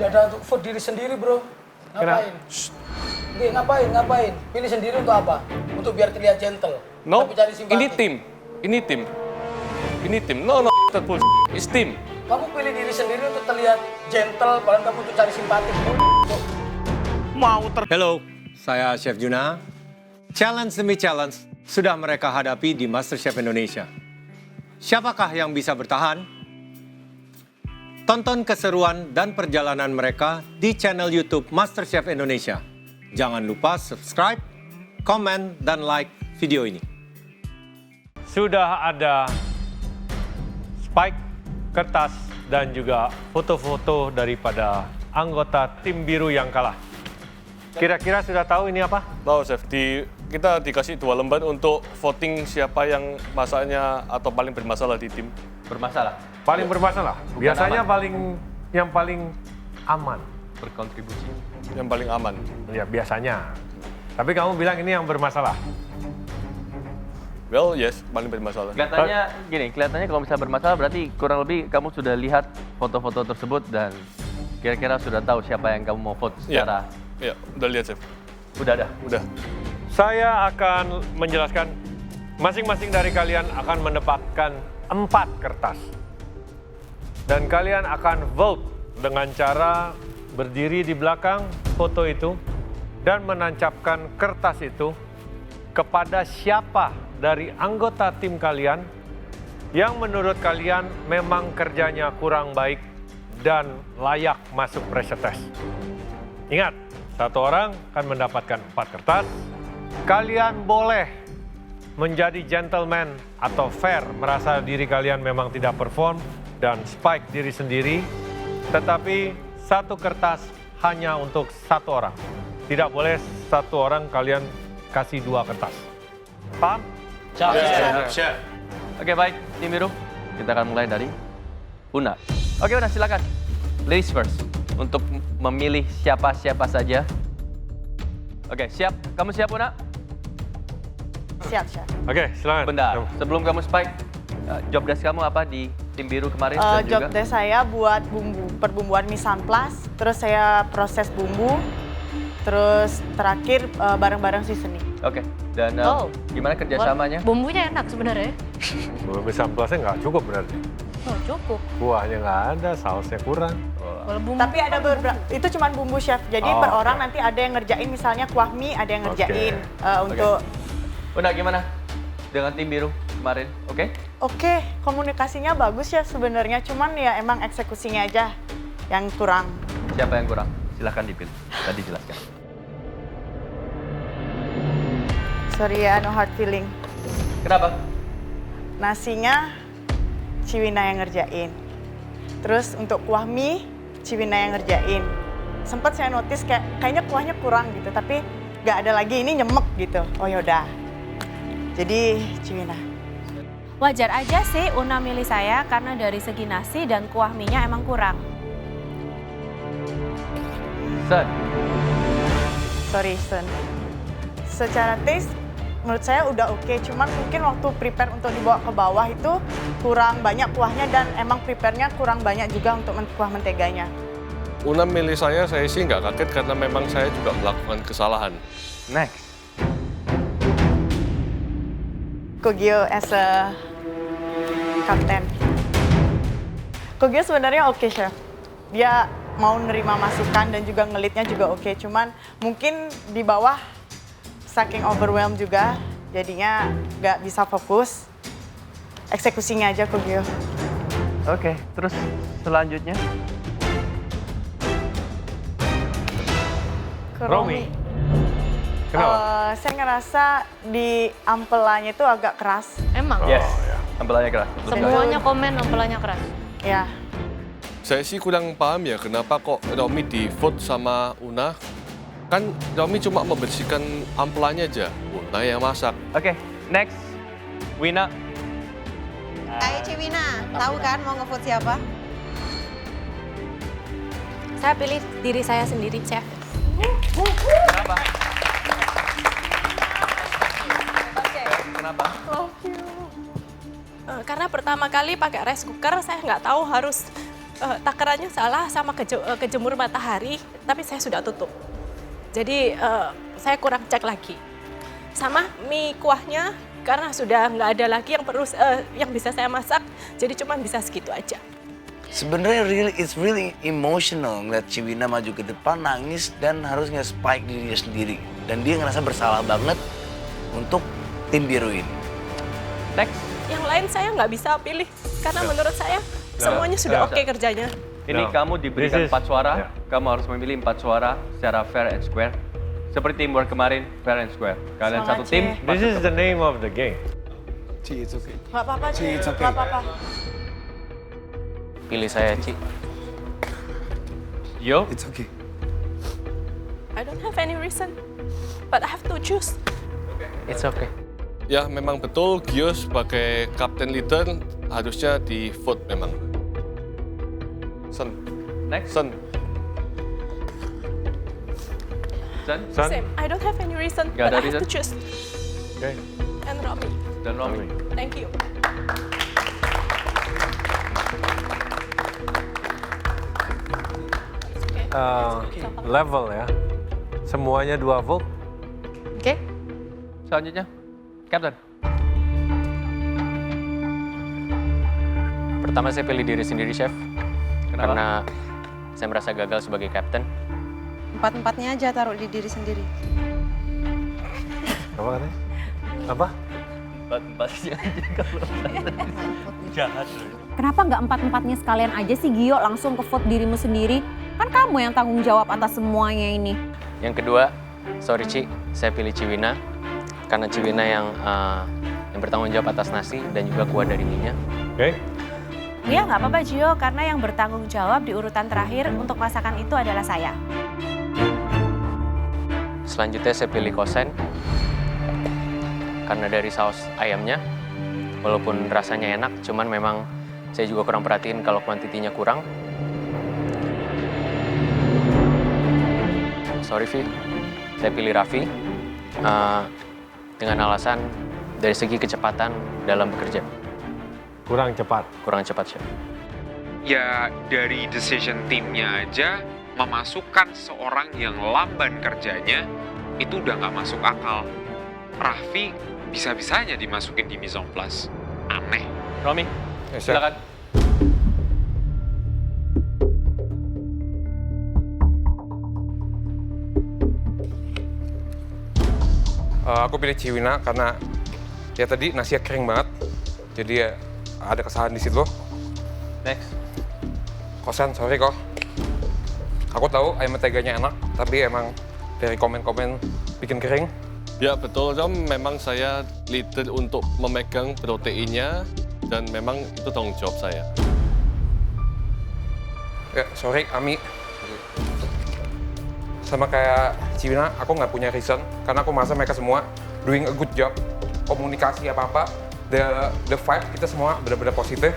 Tidak ada untuk vote diri sendiri, bro. Ngapain? Oke, ngapain? Pilih sendiri untuk apa? Untuk biar terlihat gentle. No, Tapi cari simpati. Ini tim. No, that bullshit. It's team. Kamu pilih diri sendiri untuk terlihat gentle, padahal kamu untuk cari simpati. Hello, saya Chef Juna. Challenge demi challenge sudah mereka hadapi di MasterChef Indonesia. Siapakah yang bisa bertahan? Tonton keseruan dan perjalanan mereka di channel YouTube MasterChef Indonesia. Jangan lupa subscribe, komen, dan like video ini. Sudah ada spike, kertas, dan juga foto-foto daripada anggota tim biru yang kalah. Kira-kira sudah tahu ini apa? Tahu, Chef. Kita dikasih 2 lembar untuk voting siapa yang masaknya atau paling bermasalah di tim. Bermasalah. Paling bermasalah. Bukan Biasanya aman. yang paling aman. Berkontribusi. Yang paling aman. Ya, biasanya. Tapi kamu bilang ini yang bermasalah. Well, yes, paling bermasalah. Kelihatannya kalau misalnya bermasalah berarti kurang lebih kamu sudah lihat foto-foto tersebut dan kira-kira sudah tahu siapa yang kamu mau vote secara... Iya, udah lihat, Chef. Udah ada? Udah. Saya akan menjelaskan, masing-masing dari kalian akan mendapatkan 4 kertas. Dan kalian akan vote dengan cara berdiri di belakang foto itu dan menancapkan kertas itu kepada siapa dari anggota tim kalian yang menurut kalian memang kerjanya kurang baik dan layak masuk pressure test. Ingat, 1 orang akan mendapatkan 4 kertas. Kalian boleh menjadi gentleman atau fair, merasa diri kalian memang tidak perform dan spike diri sendiri, tetapi 1 kertas hanya untuk 1 orang. Tidak boleh 1 orang kalian kasih 2 kertas. Paham? Chef. Oke, baik. Tim biru, kita akan mulai dari Una. Oke, Una, silakan. Ladies first. Untuk memilih siapa-siapa saja. Oke, siap? Kamu siap, Una? Siap, Chef. Oke, silakan. Bentar, sebelum kamu spike, job desk kamu apa di tim biru kemarin? Dan Job juga? desk saya buat perbumbuan mise en place, terus saya proses bumbu, terus terakhir bareng-bareng seasoning. Oke, dan gimana kerjasamanya? Bumbunya enak sebenarnya. Belum bisa plusnya nggak cukup berarti. Oh, cukup. Kuahnya nggak ada, sausnya kurang. Kalau bumbu Tapi ada beberapa, itu cuma bumbu, Chef. Jadi Oh, per orang oke. nanti ada yang ngerjain, misalnya kuah mie, ada yang ngerjain Oke. untuk... Una, gimana dengan tim biru kemarin? Oke? Oke, komunikasinya bagus ya sebenarnya, cuman ya emang eksekusinya aja yang kurang. Siapa yang kurang? Silahkan dipilih. Tadi jelaskan. Sorry ya, no hard feeling. Kenapa? Nasinya Ciwina yang ngerjain. Terus untuk kuah mie, Ciwina yang ngerjain. Sempat saya notice kayaknya kuahnya kurang gitu, tapi nggak ada lagi, ini nyemek gitu. Oh yaudah, jadi Ciwina. wajar aja sih Una milih saya karena dari segi nasi dan kuah mie-nya emang kurang. Sen. Sorry, Sun. Secara taste, menurut saya udah oke, cuman mungkin waktu prepare untuk dibawa ke bawah itu kurang banyak kuahnya dan emang prepare-nya kurang banyak juga untuk kuah menteganya. Una milih saya sih nggak kaget karena memang saya juga melakukan kesalahan. Next. Kogyo as a captain. Kogyo sebenarnya oke, Chef. Dia mau nerima masukan dan juga ngelitnya juga oke, cuman mungkin di bawah saking overwhelmed juga, jadinya nggak bisa fokus. Eksekusinya aja Kogyo. Oke, terus selanjutnya. Ke Romi. Kenapa? Saya ngerasa di ampelanya itu agak keras. Emang? Yes. Ampelannya keras. Betul sekali. Semuanya komen ampelanya keras. Ya, Saya sih kurang paham ya kenapa kok Romi di vote sama Una. Kan Romi cuma membersihkan ampelannya aja, Una yang masak. Oke, next. Wina. Ayo Ciwina, tahu kan mau ngevote siapa? Saya pilih diri saya sendiri, Chef. Kenapa? Kenapa? Karena pertama kali pakai rice cooker, saya nggak tahu harus takarannya salah sama kejemur matahari, tapi saya sudah tutup. Jadi saya kurang cek lagi. Sama mie kuahnya karena sudah nggak ada lagi yang perlu yang bisa saya masak, jadi cuma bisa segitu aja. Sebenarnya it's really emotional ngeliat Ciwina maju ke depan, nangis dan harus nge-spike dirinya sendiri. Dan dia ngerasa bersalah banget untuk tim biru ini. Next. Yang lain saya nggak bisa pilih, karena menurut saya semuanya sudah oke kerjanya. Ini kamu diberikan 4 suara, kamu harus memilih 4 suara secara fair and square. Seperti teamwork kemarin, fair and square. Kalian satu tim. This is the name of the game. Ci, it's okay. Nggak apa-apa, Ci. Ci, it's okay. Nggak apa-apa. Pilih saya, Ci. Yo. It's okay. I don't have any reason, but I have to choose. It's okay. Ya, memang betul Gio sebagai kapten leader harusnya di vote memang. Sen. Next. Sen. Sen. Same. I don't have any reason, Nggak but ada I have reason? to choose. Okay. And Romy. Dan Romy. Thank you. Level ya. Semuanya 2 vote. Oke. Selanjutnya, Captain. Pertama saya pilih diri sendiri, Chef. Kenapa? Karena saya merasa gagal sebagai kapten. 4-4-nya aja taruh di diri sendiri. Apa katanya? Apa? Empat-empatnya aja kalau jahat loh. Kenapa nggak 4-4-nya sekalian aja sih, Gio? Langsung ke vote dirimu sendiri. Kan kamu yang tanggung jawab atas semuanya ini. Yang kedua, sorry Ci, saya pilih Ciwina. Karena Ciwina yang bertanggung jawab atas nasi dan juga kuah dari mie-nya. Oke. Iya nggak apa-apa Gio, karena yang bertanggung jawab di urutan terakhir untuk masakan itu adalah saya. Selanjutnya saya pilih Kosen. Karena dari saus ayamnya, walaupun rasanya enak, cuman memang saya juga kurang perhatiin kalau kuantitinya kurang. Sorry Vi, saya pilih Raffi dengan alasan dari segi kecepatan dalam bekerja. Kurang cepat. Kurang cepat, Chef. Ya dari decision timnya aja, memasukkan seorang yang lamban kerjanya, itu udah nggak masuk akal. Raffi bisa-bisanya dimasukin di mise en place. Aneh. Romy, silakan. Aku pilih Ciwina karena ya tadi nasinya kering banget, jadi ya ada kesalahan di situ. Next. Kosan, sorry kok. Aku tahu ayam menteganya enak, tapi emang dari komen-komen bikin kering. Ya betul, Rom. Memang saya leader untuk memegang proteinnya dan memang itu tanggung jawab saya. Ya, sorry Ami. Sama kayak Ciwina, aku nggak punya reason karena aku merasa mereka semua doing a good job. Komunikasi apa-apa, the vibe kita semua benar-benar positif.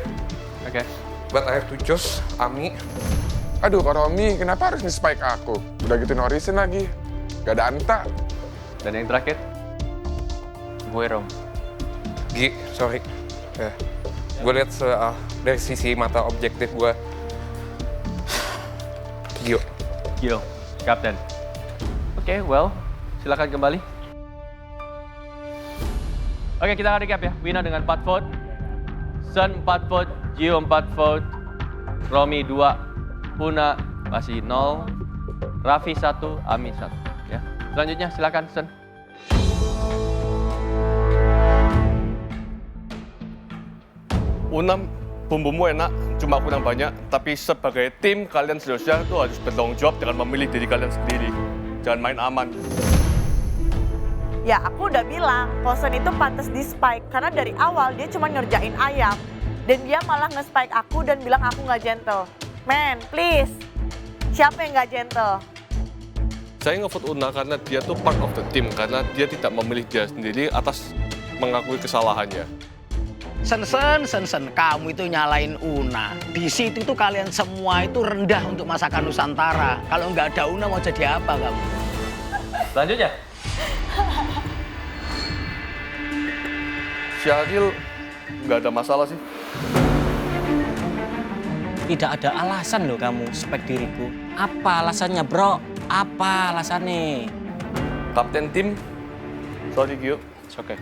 Oke. But I have to choose Ami. Aduh, Kak Romi, kenapa harus nge-spike aku? Udah gitu no reason lagi. Gak ada Anta. Dan yang terakhir? Gue, Rom. Gi, sorry. Ya. Gue lihat dari sisi mata objektif gue. Gio. Gio, Kapten. Oke, well, silakan kembali. Oke, kita recap ya. Wina dengan 4 vote. Sen 4 vote. Gio 4 vote. Romy 2. Una masih 0. Raffi 1. Ami 1. Ya. Selanjutnya silakan Sen. Una, bumbumu enak, cuma kurang banyak. Tapi sebagai tim, kalian seharusnya itu harus bertanggung jawab dengan memilih diri kalian sendiri. Jangan main aman. Ya aku udah bilang, Kosen itu pantas di spike karena dari awal dia cuma ngerjain ayam. Dan dia malah nge-spike aku dan bilang aku nggak gentle. Man, please, siapa yang nggak gentle? Saya nge-vote Una karena dia tuh part of the team. Karena dia tidak memilih dia sendiri atas mengakui kesalahannya. Sen, kamu itu nyalain Una. Di situ tuh kalian semua itu rendah untuk masakan Nusantara. Kalau nggak ada Una mau jadi apa kamu? Selanjutnya. Syahril nggak ada masalah sih. Tidak ada alasan loh kamu spek diriku. Apa alasannya, bro? Apa alasannya? Kapten tim, sorry Gio. Oke.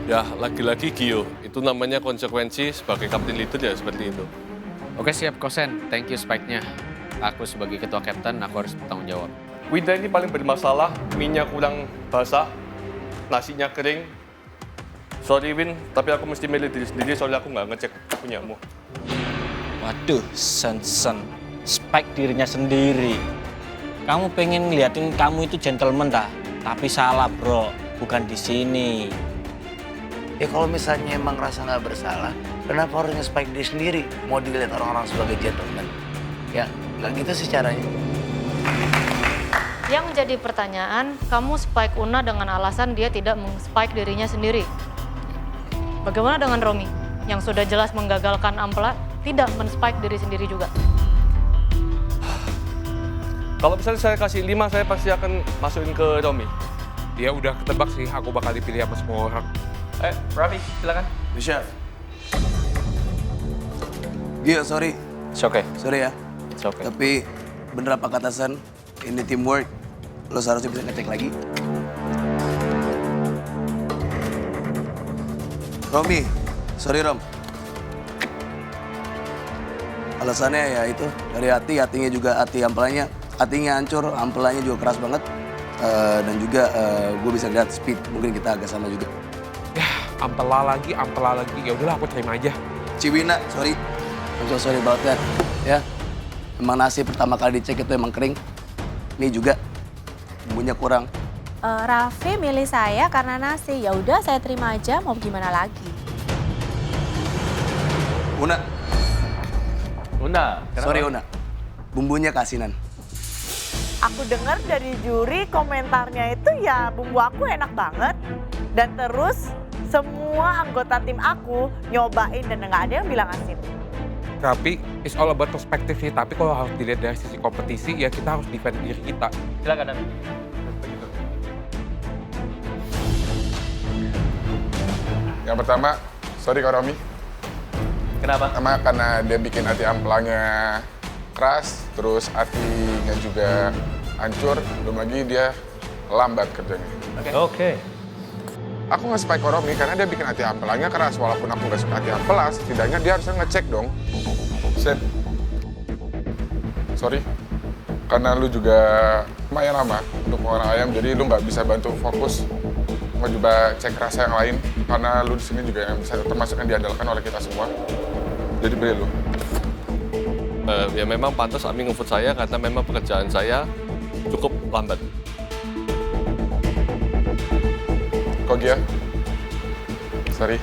Ya, lagi-lagi Gio, itu namanya konsekuensi sebagai kapten leader ya seperti itu. Oke, siap Kosen. Thank you spike-nya. Aku sebagai ketua kapten, aku harus bertanggung jawab. Winda ini paling bermasalah, minyak kurang basah, nasinya kering. Sorry Win, tapi aku mesti milih diri sendiri soalnya aku nggak ngecek punyamu. Waduh, Sen. Spek dirinya sendiri. Kamu pengen ngeliatin kamu itu gentleman dah? Tapi salah, bro. Bukan di sini. Ya kalau misalnya emang rasa nggak bersalah, kenapa harus nge-spike diri sendiri? Mau dilihat orang-orang sebagai gentleman? Ya, nggak gitu sih caranya. Yang menjadi pertanyaan, kamu spike Una dengan alasan dia tidak meng-spike dirinya sendiri. Bagaimana dengan Romi, yang sudah jelas menggagalkan Ampela, tidak men-spike diri sendiri juga? Kalau misalnya saya kasih 5, saya pasti akan masukin ke Romi. Ya udah ketebak sih, aku bakal dipilih sama semua orang. Raffi, silakan. Chef. Gio, sorry. It's okay. Sorry ya. It's okay. Tapi bener apa kata Sen, ini teamwork. Lo seharusnya bisa ngecek lagi. Romi, sorry Rom. Alasannya ya itu, dari hatinya juga ampelanya. Hatinya hancur, ampelanya juga keras banget. Dan juga gue bisa lihat speed, mungkin kita agak sama juga. Ya, ampela lagi. Ya udahlah, aku terima aja. Ciwina, sorry. I'm so sorry about that. Ya, emang nasi pertama kali dicek itu emang kering. Ini juga bumbunya kurang. Raffi milih saya karena nasi. Ya udah saya terima aja, mau gimana lagi? Una. Kenapa? Sorry Una. Bumbunya kasinan. Aku dengar dari juri komentarnya itu ya bumbu aku enak banget. Dan terus semua anggota tim aku nyobain dan nggak ada yang bilang asin. Tapi it's all about perspektif sih. Tapi kalau harus dilihat dari sisi kompetisi, ya kita harus defend diri kita. Silakan, Dan. Yang pertama, sorry Kak Romi. Kenapa? Karena dia bikin hati ampelanya keras, terus hatinya juga hancur, belum lagi dia lambat kerjanya. Oke. Aku nggak spike Romi karena dia bikin hati ampelanya keras, walaupun aku nggak suka hati ampela, setidaknya dia harusnya ngecek dong. Sen, sorry, karena lu juga lumayan lama untuk orang ayam, jadi lu nggak bisa bantu fokus coba cek rasa yang lain, karena lu di sini juga yang bisa termasuk yang diandalkan oleh kita semua. Jadi beri lu. Ya memang pantas Ami nge-vote saya karena memang pekerjaan saya cukup lambat. Kok Gia? Sorry,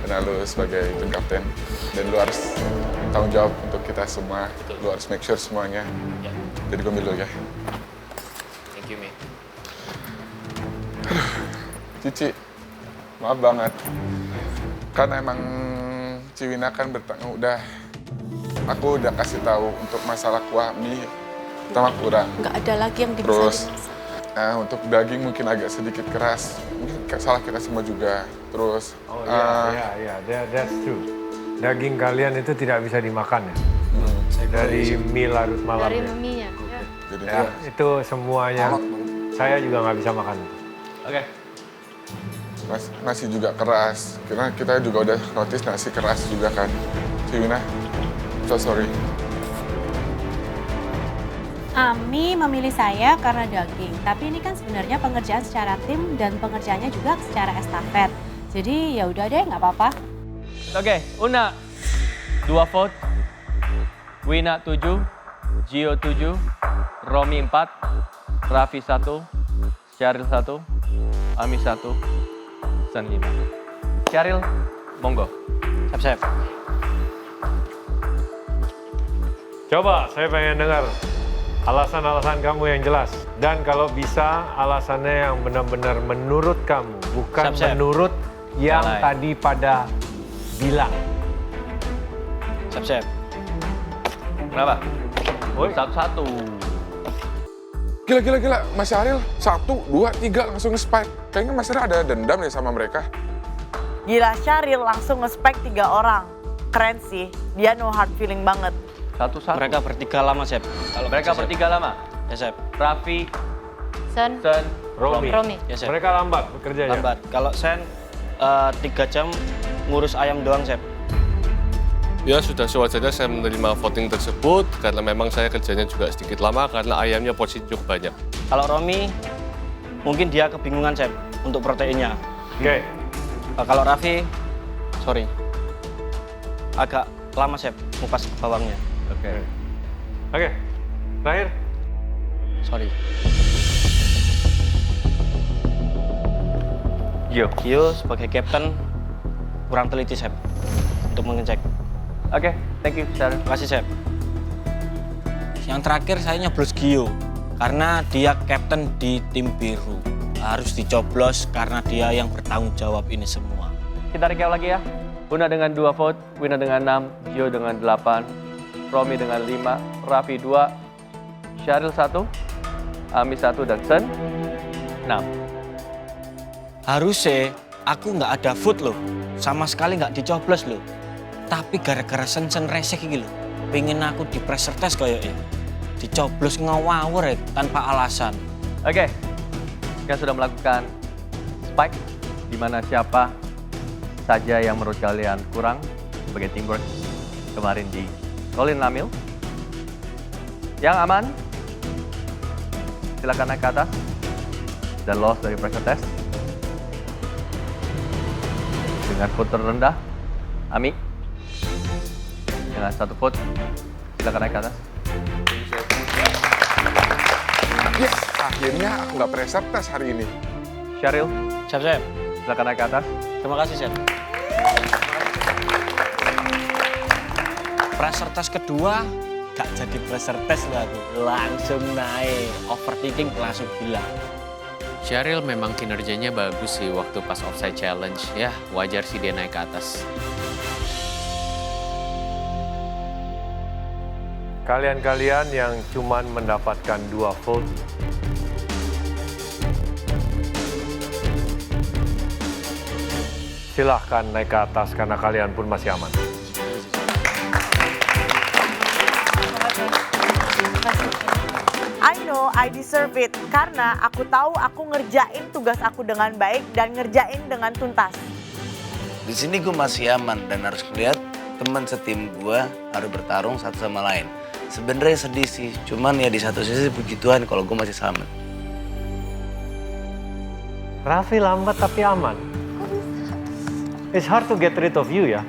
karena lu sebagai tim kapten dan lu harus tanggung jawab untuk kita semua. Lu harus make sure semuanya jadi pemilu ya. Thank you, Mi. Cici, maaf banget. Karena emang Ciwina kan aku udah kasih tahu untuk masalah kuah mie pertama kurang. Nggak ada lagi yang bisa Terus untuk daging mungkin agak sedikit keras. Mungkin salah kita semua juga. Terus That's true. Daging kalian itu tidak bisa dimakan ya? Dari mie larut malam. Dari mie-nya. Ya, itu semuanya. Saya juga nggak bisa makan. Oke. Nasi juga keras. Karena kita juga udah notice nasi keras juga kan. Ciwina, so sorry. Ami memilih saya karena daging, tapi ini kan sebenarnya pengerjaan secara tim dan pengerjaannya juga secara estafet. Jadi ya udah deh, nggak apa-apa. Oke, Una 2 vote, Wina 7, Gio 7, Romi 4, Raffi 1, Syaril 1, Ami 1, Sen 5. Syaril, monggo. Siap. Coba, saya pengen dengar alasan-alasan kamu yang jelas. Dan kalau bisa, alasannya yang benar-benar menurut kamu, bukan menurut yang tadi pada bilang. Siap. Kenapa? Satu-satu. Gila. Mas Syaril, 1, 2, 3 langsung nge-spike. Kayaknya Mas Syaril ada dendam ya sama mereka. Gila, Syaril langsung nge-spike 3 orang. keren sih. Dia no hard feeling banget. Satu-satu. Mereka bertiga lama, Chef. Kalau mereka bertiga lama? Ya, Chef. Raffi, Sen, Romi. Ya, Chef. Mereka lambat bekerjanya. Lambat. Kalau Sen 3 jam ngurus ayam doang, Chef. Ya sudah sewajarnya saya menerima voting tersebut karena memang saya kerjanya juga sedikit lama karena ayamnya porsi cukup banyak. Kalau Romi, mungkin dia kebingungan, Chef, untuk proteinnya. Oke. Kalau Raffi, sorry, agak lama, Chef, ngupas bawangnya. Oke. Terakhir. Sorry. Gio sebagai kapten kurang teliti, Chef, untuk mengecek. Oke, thank you, Chef. Terima kasih, Chef. Yang terakhir saya nyoblos Gio karena dia kapten di tim biru. Harus dicoblos karena dia yang bertanggung jawab ini semua. Kita recap lagi ya. Una dengan 2 vote, Wina dengan 6, Gio dengan 8, Romi dengan 5, Raffi 2, Syaril 1, Ami 1, dan Sen 6. Harusnya aku nggak ada vote loh, sama sekali nggak dicoblos loh. Tapi gara-gara Sen resek gitu loh, pengen aku di pressure test kayaknya. Dicoblos ngawur ya, tanpa alasan. Oke, kita sudah melakukan spike, di mana siapa saja yang menurut kalian kurang sebagai teamwork kemarin di Colin Lamil. Yang aman, silakan naik ke atas dan lolos dari pressure test. Dengan vote terendah, Ami. Dengan 1 vote, silakan naik ke atas. Yes, akhirnya aku nggak pressure test hari ini. Syaril. Siap, Chef. Silakan naik ke atas. Terima kasih, Chef. Pressure test kedua, gak jadi pressure test lah aku. Langsung naik, overthinking langsung gila. Syaril memang kinerjanya bagus sih waktu pas offside challenge. Ya, wajar sih dia naik ke atas. Kalian-kalian yang cuman mendapatkan 2 vote, silahkan naik ke atas karena kalian pun masih aman. I know I deserve it karena aku tahu aku ngerjain tugas aku dengan baik dan ngerjain dengan tuntas. Di sini gue masih aman dan harus lihat teman setim gue harus bertarung satu sama lain. Sebenarnya sedih sih, cuman ya di satu sisi puji Tuhan kalau gue masih selamat. Raffi lambat tapi aman. It's hard to get rid of you ya.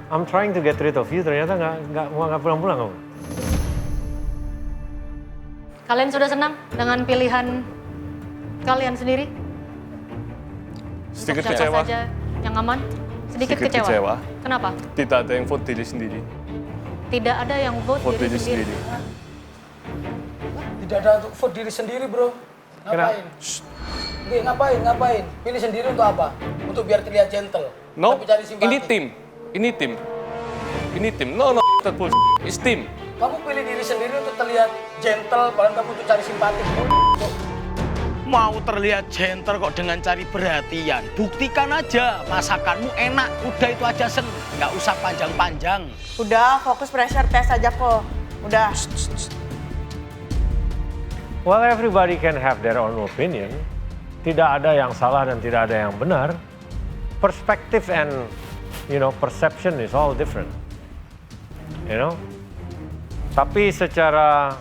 I'm trying to get rid of you, ternyata nggak pulang-pulang kamu. Kalian sudah senang dengan pilihan kalian sendiri? Sedikit Untuk kecewa. siapa saja yang aman? Sedikit kecewa. Kenapa? Tidak ada yang vote diri sendiri. Tidak ada yang vote diri sendiri. Tidak ada vote diri sendiri, bro. Ngapain? Ngapain? Pilih sendiri untuk apa? Untuk biar terlihat gentle. No, Tapi cari simpati. ini tim. No, that bullshit. It's team. Kamu pilih diri sendiri untuk terlihat gentle, padahal kamu untuk cari simpati. Mau terlihat gentle kok dengan cari perhatian. Buktikan aja masakanmu enak. Udah itu aja, Sen. Nggak usah panjang-panjang. Udah fokus pressure test aja kok. Udah. Well, everybody can have their own opinion. Tidak ada yang salah dan tidak ada yang benar. Perspective and, perception is all different. Tapi secara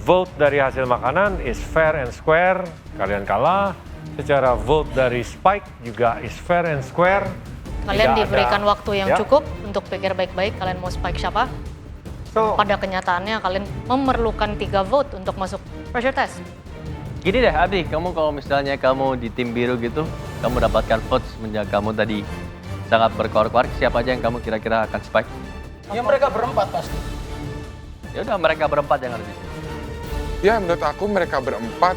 vote dari hasil makanan is fair and square, kalian kalah. Secara vote dari Spike juga is fair and square. Kalian Tidak diberikan ada- waktu yang ya. cukup untuk pikir baik-baik kalian mau Spike siapa. Pada kenyataannya kalian memerlukan 3 vote untuk masuk pressure test. Gini deh, Abdi, kamu kalau misalnya kamu di tim biru gitu, kamu dapatkan vote semenjak kamu tadi sangat berkoar-koar, siapa aja yang kamu kira-kira akan spike? Ya mereka berempat pasti. Ya udah, mereka berempat yang harus di sini. Ya menurut aku mereka berempat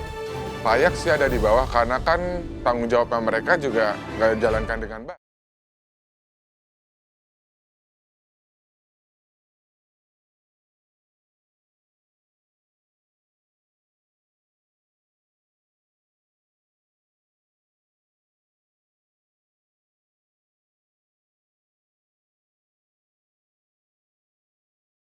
layak sih ada di bawah karena kan tanggung jawabnya mereka juga nggak dijalankan dengan baik.